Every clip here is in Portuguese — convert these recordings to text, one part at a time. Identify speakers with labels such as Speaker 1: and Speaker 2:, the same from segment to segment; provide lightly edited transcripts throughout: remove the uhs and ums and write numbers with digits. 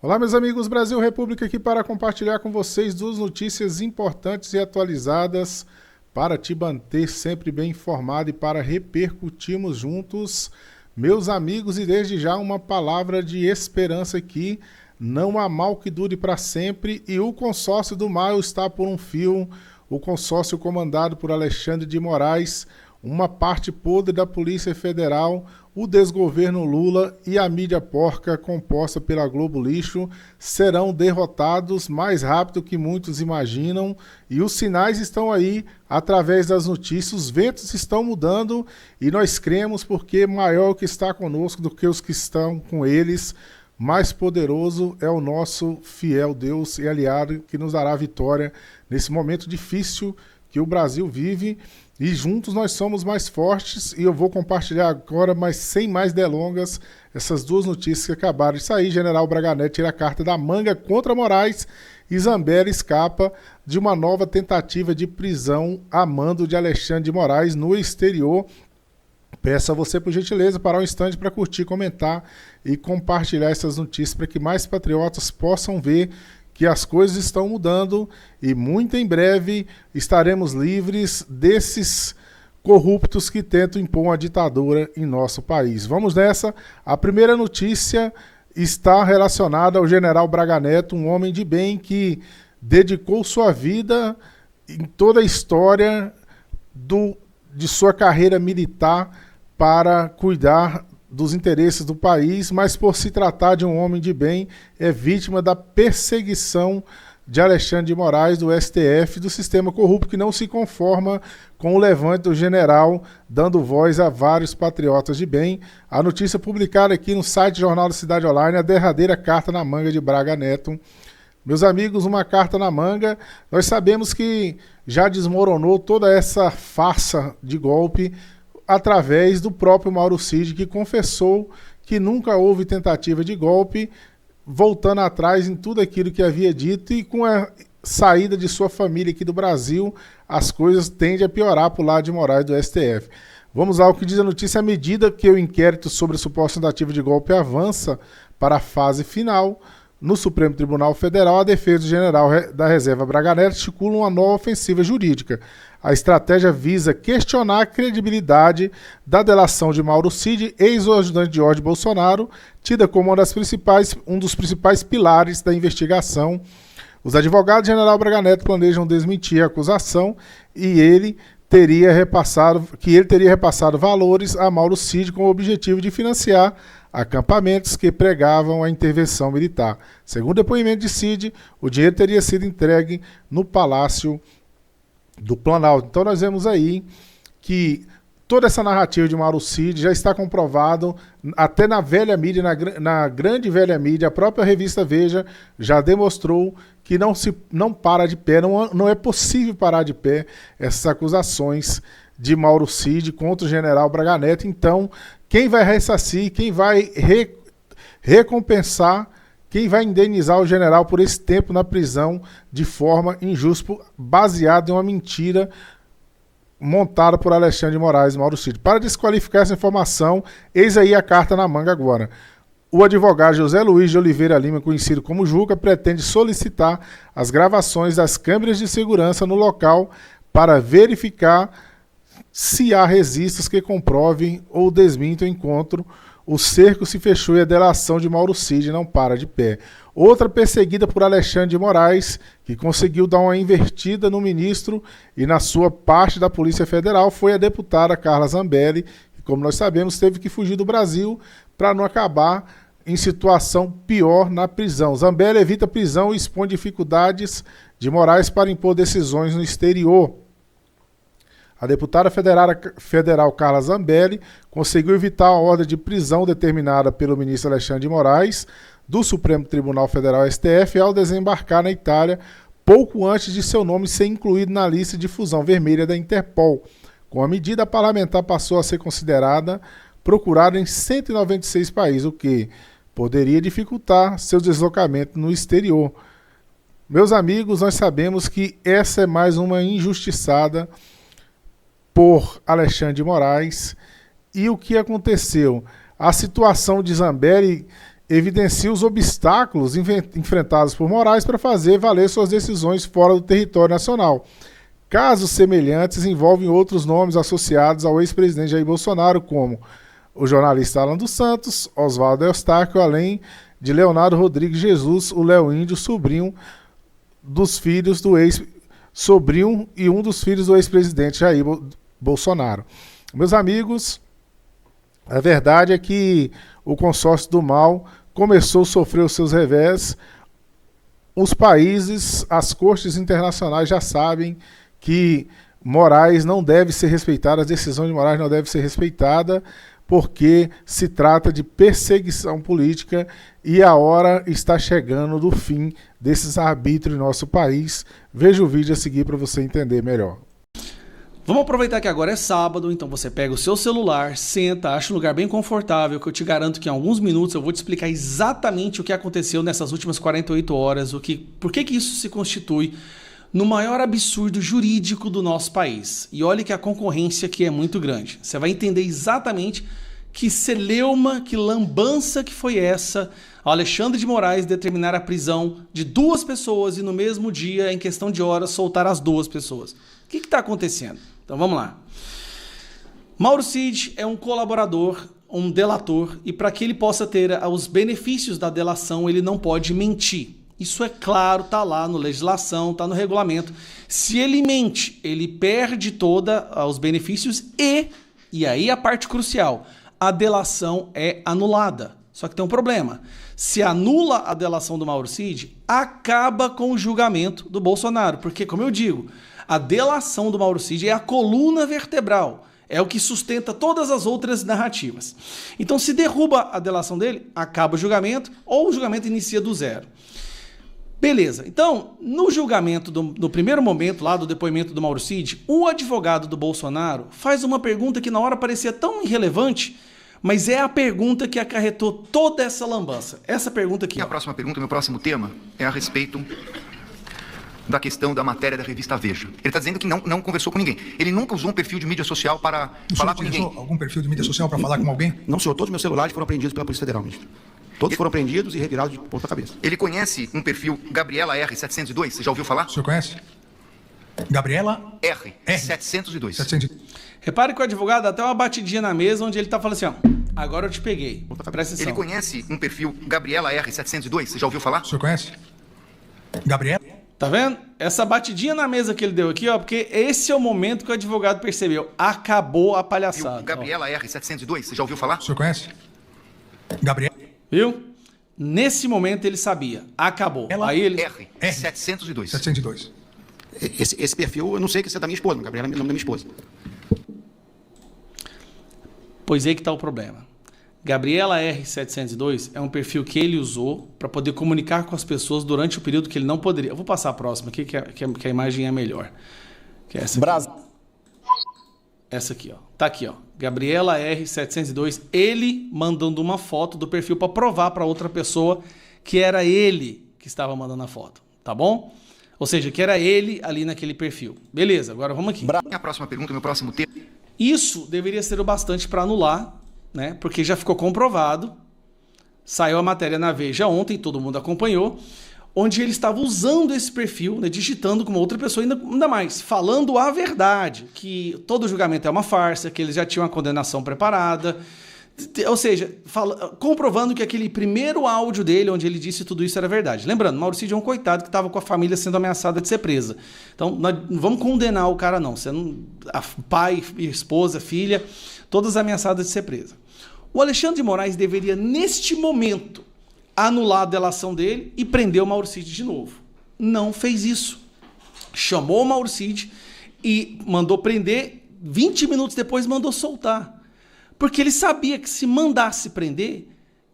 Speaker 1: Olá, meus amigos, Brasil República aqui para compartilhar com vocês duas notícias importantes e atualizadas para te manter sempre bem informado e para repercutirmos juntos, meus amigos, e desde já uma palavra de esperança aqui. Não há mal que dure para sempre e o consórcio do mal está por um fio. O consórcio comandado por Alexandre de Moraes, uma parte podre da Polícia Federal, o desgoverno Lula e a mídia porca composta pela Globo Lixo serão derrotados mais rápido que muitos imaginam, e os sinais estão aí através das notícias, os ventos estão mudando e nós cremos porque maior o que está conosco do que os que estão com eles. Mais poderoso é o nosso fiel Deus e aliado que nos dará vitória nesse momento difícil que o Brasil vive, e juntos nós somos mais fortes. E eu vou compartilhar agora, mas sem mais delongas, essas duas notícias que acabaram de sair. General Braga Neto tira a carta da manga contra Moraes e Zambelli escapa de uma nova tentativa de prisão a mando de Alexandre de Moraes no exterior. Peço a você, por gentileza, parar um instante para curtir, comentar e compartilhar essas notícias para que mais patriotas possam ver que as coisas estão mudando e muito em breve estaremos livres desses corruptos que tentam impor uma ditadura em nosso país. Vamos nessa. A primeira notícia está relacionada ao general Braga Neto, um homem de bem que dedicou sua vida em toda a história de sua carreira militar para cuidar dos interesses do país, mas por se tratar de um homem de bem, é vítima da perseguição de Alexandre de Moraes, do STF, do sistema corrupto que não se conforma com o levante do general, dando voz a vários patriotas de bem. A notícia publicada aqui no site Jornal da Cidade Online, a derradeira carta na manga de Braga Neto. Meus amigos, uma carta na manga. Nós sabemos que já desmoronou toda essa farsa de golpe através do próprio Mauro Cid, que confessou que nunca houve tentativa de golpe, voltando atrás em tudo aquilo que havia dito, e com a saída de sua família aqui do Brasil, as coisas tendem a piorar para o lado de Moraes do STF. Vamos lá, o que diz a notícia: à medida que o inquérito sobre a suposta tentativa de golpe avança para a fase final, no Supremo Tribunal Federal, a defesa do general da reserva Braga Neto articula uma nova ofensiva jurídica. A estratégia visa questionar a credibilidade da delação de Mauro Cid, ex-ajudante de Jorge Bolsonaro, tida como um dos principais pilares da investigação. Os advogados do general Braga Neto planejam desmentir a acusação e ele teria repassado valores a Mauro Cid com o objetivo de financiar acampamentos que pregavam a intervenção militar. Segundo o depoimento de Cid, o dinheiro teria sido entregue no Palácio do Planalto. Então nós vemos aí que toda essa narrativa de Mauro Cid já está comprovado até na velha mídia, na grande velha mídia. A própria revista Veja já demonstrou que não para de pé, não é possível parar de pé essas acusações de Mauro Cid contra o general Braga Neto. Então, quem vai ressarcir, quem vai recompensar, quem vai indenizar o general por esse tempo na prisão de forma injusta, baseado em uma mentira montada por Alexandre de Moraes e Mauro Cid? Para desqualificar essa informação, eis aí a carta na manga agora. O advogado José Luiz de Oliveira Lima, conhecido como Juca, pretende solicitar as gravações das câmeras de segurança no local para verificar se há registros que comprovem ou desmintem o encontro. O cerco se fechou e a delação de Mauro Cid não para de pé. Outra perseguida por Alexandre de Moraes, que conseguiu dar uma invertida no ministro e na sua parte da Polícia Federal, foi a deputada Carla Zambelli, que, como nós sabemos, teve que fugir do Brasil para não acabar em situação pior na prisão. Zambelli evita prisão e expõe dificuldades de Moraes para impor decisões no exterior. A deputada federal Carla Zambelli conseguiu evitar a ordem de prisão determinada pelo ministro Alexandre de Moraes do Supremo Tribunal Federal STF ao desembarcar na Itália, pouco antes de seu nome ser incluído na lista de fusão vermelha da Interpol. Com a medida, a parlamentar passou a ser procurada em 196 países, o que poderia dificultar seu deslocamento no exterior. Meus amigos, nós sabemos que essa é mais uma injustiçada por Alexandre de Moraes. E o que aconteceu? A situação de Zambelli evidencia os obstáculos enfrentados por Moraes para fazer valer suas decisões fora do território nacional. Casos semelhantes envolvem outros nomes associados ao ex-presidente Jair Bolsonaro, como o jornalista Alan dos Santos, Oswaldo Eustáquio, além de Leonardo Rodrigues Jesus, o Léo Índio, sobrinho e um dos filhos do ex-presidente Jair Bolsonaro. Meus amigos, a verdade é que o consórcio do mal começou a sofrer os seus revés. Os países, as cortes internacionais já sabem que Moraes não deve ser respeitada, a decisão de Moraes não deve ser respeitada, porque se trata de perseguição política e a hora está chegando do fim desses arbítrios em nosso país. Veja o vídeo a seguir para você entender melhor.
Speaker 2: Vamos aproveitar que agora é sábado, então você pega o seu celular, senta, acha um lugar bem confortável, que eu te garanto que em alguns minutos eu vou te explicar exatamente o que aconteceu nessas últimas 48 horas, por que isso se constitui no maior absurdo jurídico do nosso país. E olha que a concorrência aqui é muito grande. Você vai entender exatamente que celeuma, que lambança que foi essa, ao Alexandre de Moraes determinar a prisão de 2 pessoas e no mesmo dia, em questão de horas, soltar as 2 pessoas. O que está acontecendo? Então vamos lá. Mauro Cid é um colaborador, um delator, e para que ele possa ter os benefícios da delação, ele não pode mentir. Isso é claro, está lá na legislação, está no regulamento. Se ele mente, ele perde todos os benefícios e aí a parte crucial, a delação é anulada. Só que tem um problema. Se anula a delação do Mauro Cid, acaba com o julgamento do Bolsonaro. Porque, como eu digo, a delação do Mauro Cid é a coluna vertebral. É o que sustenta todas as outras narrativas. Então, se derruba a delação dele, acaba o julgamento ou o julgamento inicia do zero. Beleza. Então, no julgamento, no primeiro momento lá do depoimento do Mauro Cid, o advogado do Bolsonaro faz uma pergunta que na hora parecia tão irrelevante, mas é a pergunta que acarretou toda essa lambança. Essa pergunta aqui.
Speaker 3: A próxima pergunta, meu próximo tema, é a respeito da questão da matéria da revista Veja. Ele está dizendo que não conversou com ninguém. Ele nunca usou um perfil de mídia social para falar com ninguém.
Speaker 4: Algum perfil de mídia social para falar com alguém?
Speaker 5: Não, senhor. Todos os meus celulares foram apreendidos pela Polícia Federal, ministro. Todos foram apreendidos e retirados de ponta cabeça.
Speaker 3: Ele conhece um perfil Gabriela R702? Você já ouviu falar?
Speaker 4: O senhor conhece? Gabriela
Speaker 3: R702.
Speaker 4: 702.
Speaker 2: Repare que o advogado dá até uma batidinha na mesa onde ele tá falando assim, ó, agora eu te peguei. Presta atenção.
Speaker 3: Ele conhece um perfil Gabriela R702? Você já ouviu falar?
Speaker 4: O senhor conhece? Gabriela?
Speaker 2: Tá vendo? Essa batidinha na mesa que ele deu aqui, ó, porque esse é o momento que o advogado percebeu. Acabou a palhaçada.
Speaker 3: Gabriela R702? Você já ouviu falar?
Speaker 4: O senhor conhece? Gabriela?
Speaker 2: Viu? Nesse momento ele sabia. Acabou. Aí ele...
Speaker 3: R702.
Speaker 4: 702.
Speaker 5: Esse perfil, eu não sei que você é da minha esposa. Gabriela é o nome da minha esposa.
Speaker 2: Pois aí que tá o problema. Gabriela R702 é um perfil que ele usou para poder comunicar com as pessoas durante o período que ele não poderia. Eu vou passar a próxima aqui, que a imagem é melhor. Que é essa aqui. Essa aqui, ó. Tá aqui, ó. Gabriela R702, ele mandando uma foto do perfil para provar para outra pessoa que era ele que estava mandando a foto, tá bom? Ou seja, que era ele ali naquele perfil. Beleza, agora vamos aqui.
Speaker 3: A próxima pergunta, meu próximo tema.
Speaker 2: Isso deveria ser o bastante para anular, né? Porque já ficou comprovado. Saiu a matéria na Veja ontem, todo mundo acompanhou, onde ele estava usando esse perfil, né, digitando com outra pessoa, ainda mais, falando a verdade, que todo julgamento é uma farsa, que eles já tinham a condenação preparada, ou seja, comprovando que aquele primeiro áudio dele, onde ele disse tudo isso, era verdade. Lembrando, Mauro Cid é um coitado que estava com a família sendo ameaçada de ser presa. Então, nós não vamos condenar o cara, não. Pai, esposa, filha, todas ameaçadas de ser presa. O Alexandre de Moraes deveria, neste momento, anular a delação dele e prender o Mauro Cid de novo. Não fez isso. Chamou o Mauro Cid e mandou prender, 20 minutos depois mandou soltar. Porque ele sabia que se mandasse prender,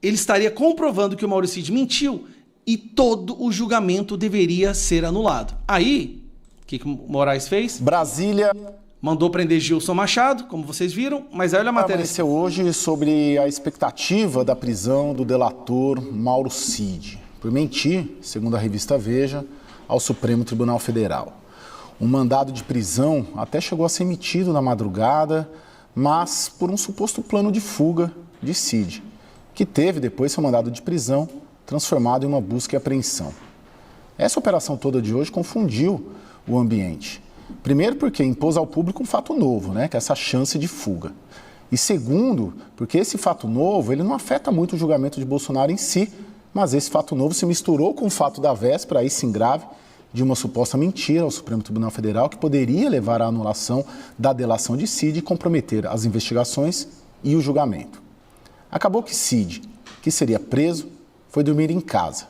Speaker 2: ele estaria comprovando que o Mauro Cid mentiu e todo o julgamento deveria ser anulado. Aí, o que o Moraes fez?
Speaker 6: Brasília
Speaker 2: mandou prender Gilson Machado, como vocês viram, mas aí olha a matéria.
Speaker 6: Apareceu hoje sobre a expectativa da prisão do delator Mauro Cid, por mentir, segundo a revista Veja, ao Supremo Tribunal Federal. Um mandado de prisão até chegou a ser emitido na madrugada, mas por um suposto plano de fuga de Cid, que teve depois seu mandado de prisão transformado em uma busca e apreensão. Essa operação toda de hoje confundiu o ambiente. Primeiro porque impôs ao público um fato novo, né, que é essa chance de fuga. E segundo, porque esse fato novo ele não afeta muito o julgamento de Bolsonaro em si, mas esse fato novo se misturou com o fato da véspera, aí sim grave, de uma suposta mentira ao Supremo Tribunal Federal que poderia levar à anulação da delação de Cid e comprometer as investigações e o julgamento. Acabou que Cid, que seria preso, foi dormir em casa.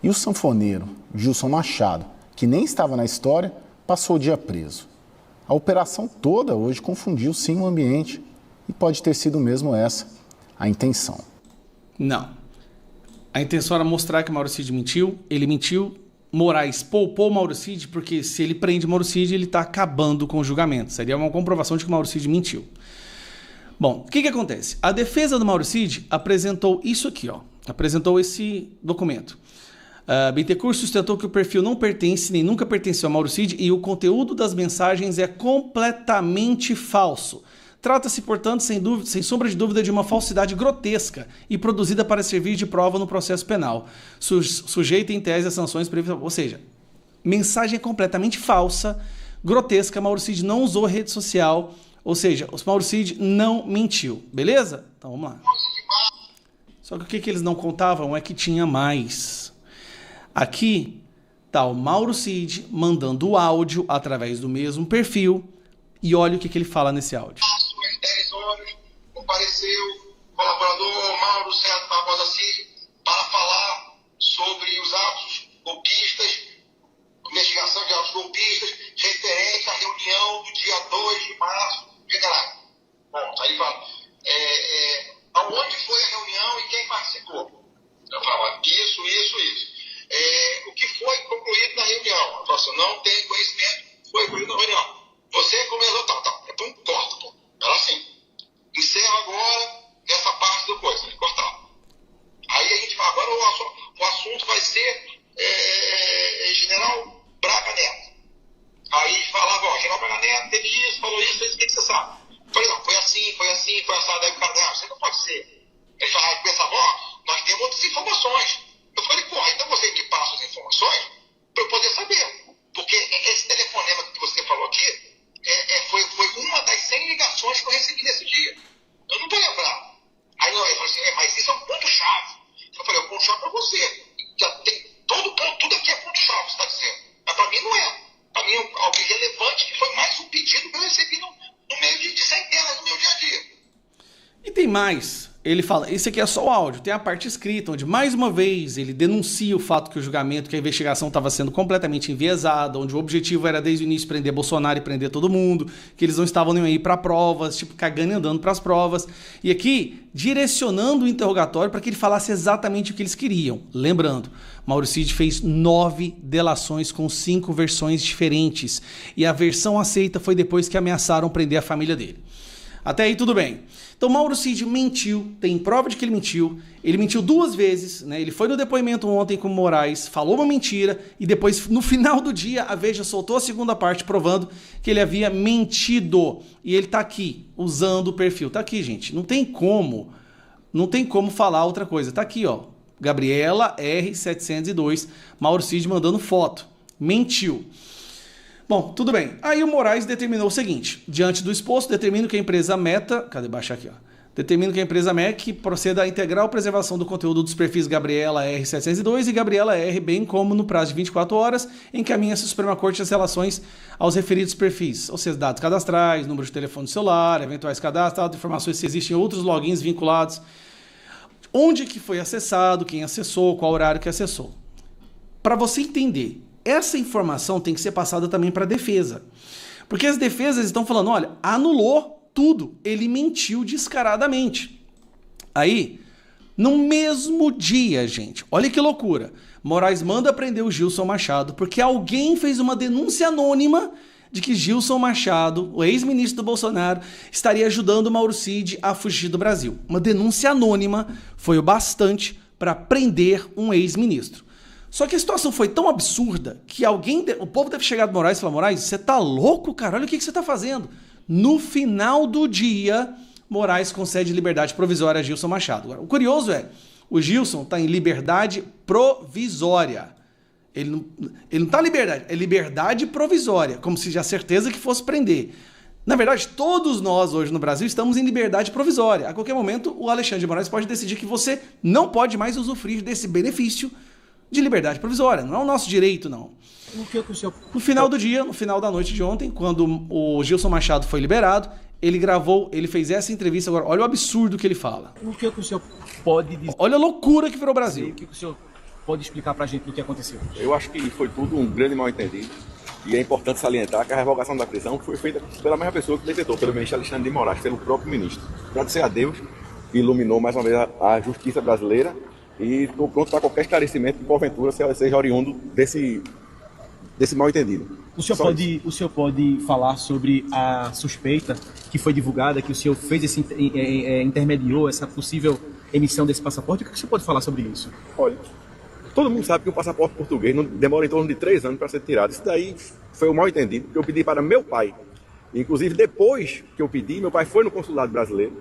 Speaker 6: E o sanfoneiro Gilson Machado, que nem estava na história, passou o dia preso. A operação toda hoje confundiu sim o ambiente e pode ter sido mesmo essa a intenção.
Speaker 2: Não. A intenção era mostrar que Mauro Cid mentiu, ele mentiu. Moraes poupou Mauro Cid porque se ele prende Mauro Cid, ele está acabando com o julgamento. Seria uma comprovação de que Mauro Cid mentiu. Bom, o que acontece? A defesa do Mauro Cid apresentou isso aqui, ó. Apresentou esse documento. Bittencourt sustentou que o perfil não pertence nem nunca pertenceu a Mauro Cid e o conteúdo das mensagens é completamente falso. Trata-se, portanto, sem sombra de dúvida, de uma falsidade grotesca e produzida para servir de prova no processo penal, sujeita em tese a sanções previstas. Ou seja, mensagem completamente falsa, grotesca. Mauro Cid não usou rede social, ou seja, o Mauro Cid não mentiu, beleza? Então vamos lá. Só que o que eles não contavam é que tinha mais. Aqui está o Mauro Cid mandando o áudio através do mesmo perfil e olha o que ele fala nesse áudio.
Speaker 7: 10 horas, compareceu o colaborador Mauro César Barbosa Cid para falar sobre os atos golpistas, investigação de atos golpistas, referente à reunião do dia 2 de março. Bom, aí fala, aonde foi a reunião e quem participou? Eu falo, isso. O que foi concluído na reunião? Eu falo assim, não tem conhecimento, foi concluído na reunião. Você começou, então corta, pô. Era assim. Encerra agora essa parte do coisa, ele cortava. Aí a gente fala, agora o assunto vai ser General Braga Neto. Aí falava, General Braga Neto teve isso, falou isso, o que você sabe? Eu falei, não, foi assim, assado. Aí o cara, não, você não pode ser. Ele falava, pensava, nós temos outras informações. Eu falei, então você me passa as informações para eu poder saber. Porque esse telefonema que você falou aqui, foi uma das 100 ligações que eu recebi nesse dia. Eu não vou lembrar. Aí ele falou assim, mas isso é um ponto-chave. Eu falei, o ponto-chave para você. Já tem todo ponto, tudo aqui é ponto-chave, você está dizendo. Mas para mim não é. Para mim é algo relevante, que foi mais um pedido que eu recebi no meio de centenas no meu dia a dia.
Speaker 2: E tem mais. Ele fala, esse aqui é só o áudio, tem a parte escrita, onde mais uma vez ele denuncia o fato que o julgamento, que a investigação estava sendo completamente enviesada, onde o objetivo era desde o início prender Bolsonaro e prender todo mundo, que eles não estavam nem aí para provas, tipo, cagando e andando para as provas. E aqui, direcionando o interrogatório para que ele falasse exatamente o que eles queriam. Lembrando, Mauro Cid fez 9 delações com 5 versões diferentes. E a versão aceita foi depois que ameaçaram prender a família dele. Até aí tudo bem. Então Mauro Cid mentiu, tem prova de que ele mentiu 2 vezes, né? Ele foi no depoimento ontem com o Moraes, falou uma mentira e depois no final do dia a Veja soltou a segunda parte provando que ele havia mentido. E ele tá aqui, usando o perfil. Tá aqui, gente, não tem como falar outra coisa. Tá aqui, ó, Gabriela R702, Mauro Cid mandando foto. Mentiu. Bom, tudo bem. Aí o Moraes determinou o seguinte, diante do exposto, determino que a empresa Meta, determino que a empresa MEC proceda à integral preservação do conteúdo dos perfis Gabriela R702 e Gabriela R, bem como no prazo de 24 horas, encaminha-se à Suprema Corte as relações aos referidos perfis, ou seja, dados cadastrais, número de telefone celular, eventuais cadastros, informações se existem outros logins vinculados, onde que foi acessado, quem acessou, qual horário que acessou. Para você entender, essa informação tem que ser passada também para a defesa. Porque as defesas estão falando, olha, anulou tudo, ele mentiu descaradamente. Aí, no mesmo dia, gente, olha que loucura, Moraes manda prender o Gilson Machado porque alguém fez uma denúncia anônima de que Gilson Machado, o ex-ministro do Bolsonaro, estaria ajudando o Mauro Cid a fugir do Brasil. Uma denúncia anônima foi o bastante para prender um ex-ministro. Só que a situação foi tão absurda que o povo deve chegar do Moraes e falar, Moraes, você tá louco, cara? Olha o que você tá fazendo. No final do dia, Moraes concede liberdade provisória a Gilson Machado. Agora, o curioso é, o Gilson está em liberdade provisória. Ele não está em liberdade, é liberdade provisória, como se já certeza que fosse prender. Na verdade, todos nós hoje no Brasil estamos em liberdade provisória. A qualquer momento, o Alexandre de Moraes pode decidir que você não pode mais usufruir desse benefício de liberdade provisória. Não é o nosso direito, não. No final do dia, no final da noite de ontem, quando o Gilson Machado foi liberado, ele gravou, ele fez essa entrevista. Agora, olha o absurdo que ele fala.
Speaker 8: O que o senhor pode dizer?
Speaker 2: Olha a loucura que virou o Brasil.
Speaker 8: O que o senhor pode explicar pra gente do que aconteceu?
Speaker 9: Eu acho que foi tudo um grande mal-entendido. E é importante salientar que a revogação da prisão foi feita pela mesma pessoa que decretou, pelo ministro Alexandre de Moraes, pelo próprio ministro. Agradecer a Deus, que iluminou mais uma vez a justiça brasileira e estou pronto para qualquer esclarecimento que, porventura, seja oriundo desse mal-entendido.
Speaker 8: O senhor pode falar sobre a suspeita que foi divulgada, que o senhor fez intermediou essa possível emissão desse passaporte? O que o senhor pode falar sobre isso?
Speaker 9: Olha, todo mundo sabe que o passaporte português não demora em torno de 3 anos para ser tirado. Isso daí foi um mal-entendido, porque eu pedi para meu pai. Inclusive, depois que eu pedi, meu pai foi no consulado brasileiro,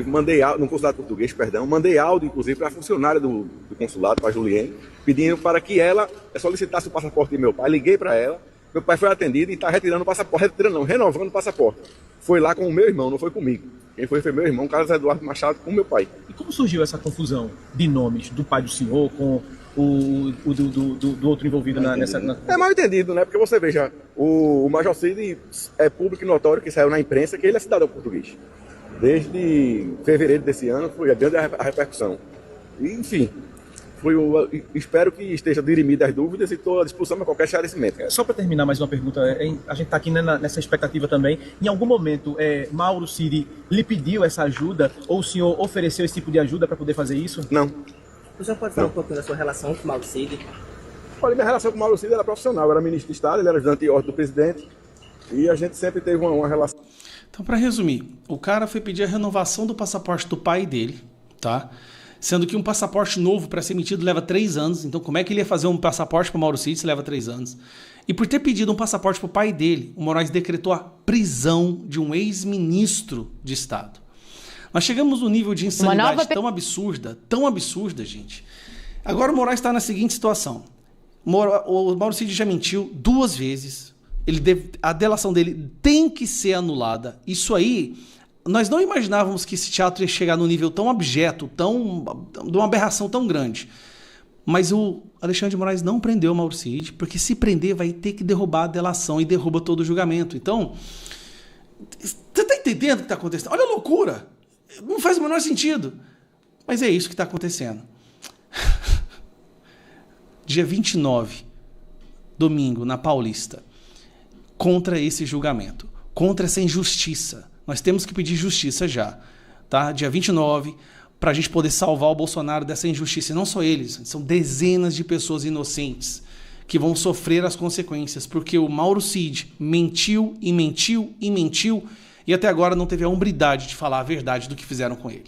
Speaker 9: mandei áudio, no consulado português, perdão, mandei áudio, inclusive, para a funcionária do consulado, para a Juliene, pedindo para que ela solicitasse o passaporte de meu pai. Liguei para ela, meu pai foi atendido e está retirando o passaporte, renovando o passaporte. Foi lá com o meu irmão, não foi comigo. Quem foi meu irmão, Carlos Eduardo Machado, com meu pai.
Speaker 8: E como surgiu essa confusão de nomes do pai do senhor com do outro envolvido nessa...
Speaker 9: É mal entendido, né? Porque você veja, o Major Cid é público e notório que saiu na imprensa que ele é cidadão português. Desde fevereiro desse ano foi grande a repercussão. E, enfim, espero que esteja dirimida as dúvidas e estou à disposição para qualquer esclarecimento.
Speaker 8: Só para terminar mais uma pergunta, a gente está aqui nessa expectativa também. Em algum momento, Mauro Cid lhe pediu essa ajuda ou o senhor ofereceu esse tipo de ajuda para poder fazer isso?
Speaker 9: Não.
Speaker 10: O senhor pode falar um pouquinho da sua relação com o Mauro Cid?
Speaker 9: Olha, minha relação com o Mauro Cid era profissional. Eu era ministro de Estado, ele era ajudante de ordem do presidente e a gente sempre teve uma relação.
Speaker 2: Então, para resumir, o cara foi pedir a renovação do passaporte do pai dele, tá? Sendo que um passaporte novo para ser emitido leva 3 anos. Então, como é que ele ia fazer um passaporte para o Mauro Cid se leva 3 anos? E por ter pedido um passaporte para o pai dele, o Moraes decretou a prisão de um ex-ministro de Estado. Nós chegamos num nível de insanidade tão absurda, gente. Agora o Moraes está na seguinte situação. O Mauro Cid já mentiu 2 vezes. A delação dele tem que ser anulada. Isso aí, nós não imaginávamos que esse teatro ia chegar num nível tão abjeto, de uma aberração tão grande. Mas o Alexandre de Moraes não prendeu o Mauro Cid, porque se prender vai ter que derrubar a delação e derruba todo o julgamento. Então, você está entendendo o que está acontecendo? Olha a loucura! Não faz o menor sentido. Mas é isso que está acontecendo. Dia 29, domingo, na Paulista, contra esse julgamento, contra essa injustiça. Nós temos que pedir justiça já, tá? Dia 29, para a gente poder salvar o Bolsonaro dessa injustiça. E não só eles, são dezenas de pessoas inocentes que vão sofrer as consequências, porque o Mauro Cid mentiu e mentiu e mentiu, e até agora não teve a hombridade de falar a verdade do que fizeram com ele.